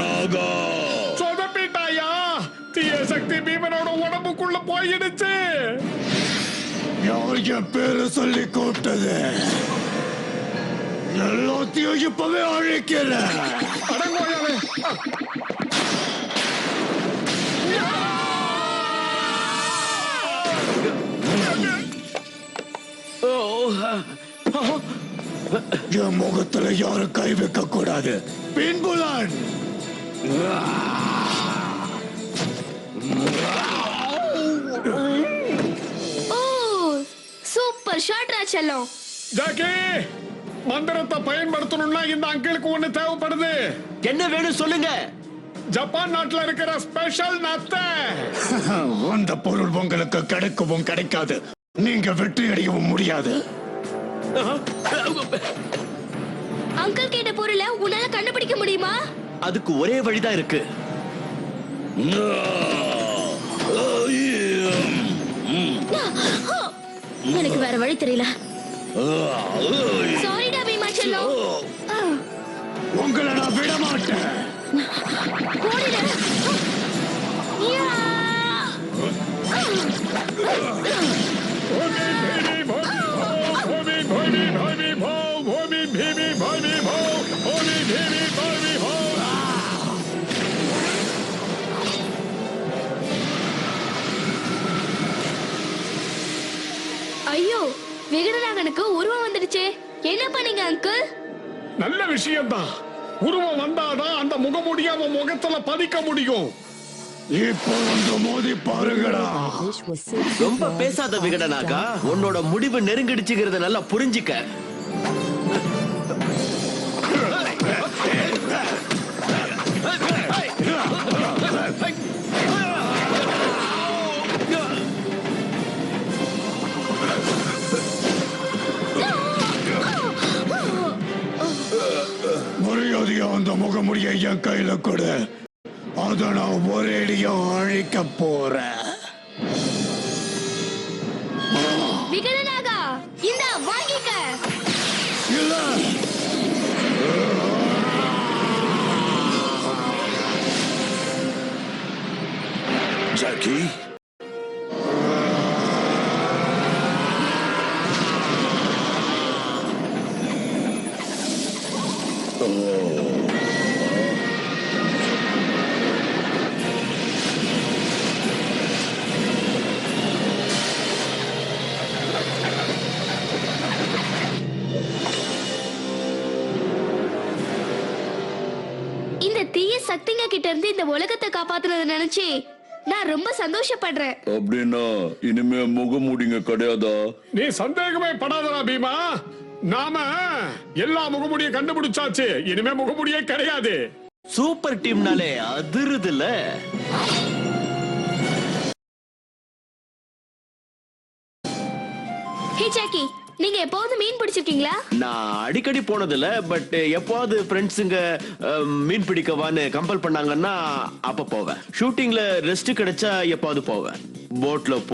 நாகா. சொதப்பிட்டாயா? தீய சக்தி பீமனோட உடம்புக்குள்ள போயிடுச்சு. யார் என் பேரை சொல்லி கூப்பிட்டது? எல்லாத்தையும் இப்பவே அழிக்கிறேன். அடங்கோயாவே. என் முகத்துல யாரும் கை வைக்க கூடாது. பின்புலன் சூப்பர் ஷாட் ராச்சலம். ஜாக்கி, மந்திரத்தை பயன்படுத்தணும்னா இந்த அங்கிளுக்கு ஒண்ணு தேவைப்படுது. என்ன வேணும் சொல்லுங்க. ஜப்பான் நாட்டுல இருக்கிற ஸ்பெஷல் நத்தை. அந்த பொருள் உங்களுக்கு கிடைக்கவும் கிடைக்காது. நீங்க வெற்றி அடையவும் முடியாது. அங்கிள் கேட்ட பொருளை உன்னால கண்டுபிடிக்க முடியுமா? அதுக்கு ஒரே வழிதான் இருக்கு. எனக்கு வேற வழி தெரியல. சாரிடா பீமா செல்லம். உங்களை நான் விட மாட்டேன். ஓடிடு. ஐயோ, விகடனாகனுக்கு உருவம் வந்துடுச்சே. என்ன பண்ணீங்க அங்கிள்? நல்ல விஷயம்தான். உருவம் வந்தாதான் அந்த முகமூடிய அவன் முகத்துல பதிக்க முடியும். இப்போ வந்து மோதி பாருங்கடா. ரொம்ப பேசாத விகடனாக்கா. உன்னோட முடிவு நெருங்கிடுச்சுங்கிறத நல்லா புரிஞ்சுக்க. மரியாதையா அந்த முகமுடியை என் கையில கொடு. அத நான் ஒரேடியா அழிக்க போறேன். விகடனாகா, இந்தா வாங்கிக்க. இல்ல, ஜாக்கி, இந்த தீய சக்திங்க கிட்ட இருந்து இந்த உலகத்தை காப்பாத்துறத நினைச்சு நான் ரொம்ப சந்தோஷப்படுறேன். அப்படின்னா இனிமே முகமூடிங்க கிடையாதா? நீ சந்தேகமே படாதடா பீமா. நாம எல்லா முகமூடிய கண்டுபிடிச்சாச்சு. இனிமே முகமூடியே கிடையாது. சூப்பர் டீம்னாலே அதிருதுல. ஹே ஜாக்கி, நீங்க எப்போது மீன் பிடிச்சிருக்கீங்களா? நான் அடிக்கடி போனதில்ல. பட் எப்போது ஃப்ரெண்ட்ஸுங்க மீன் பிடிக்கவான்னு கம்பல் பண்ணாங்கன்னா அப்ப போவேன். ஷூட்டிங்ல ரெஸ்ட் கிடைச்சா எப்பாவது போவேன். போட்ல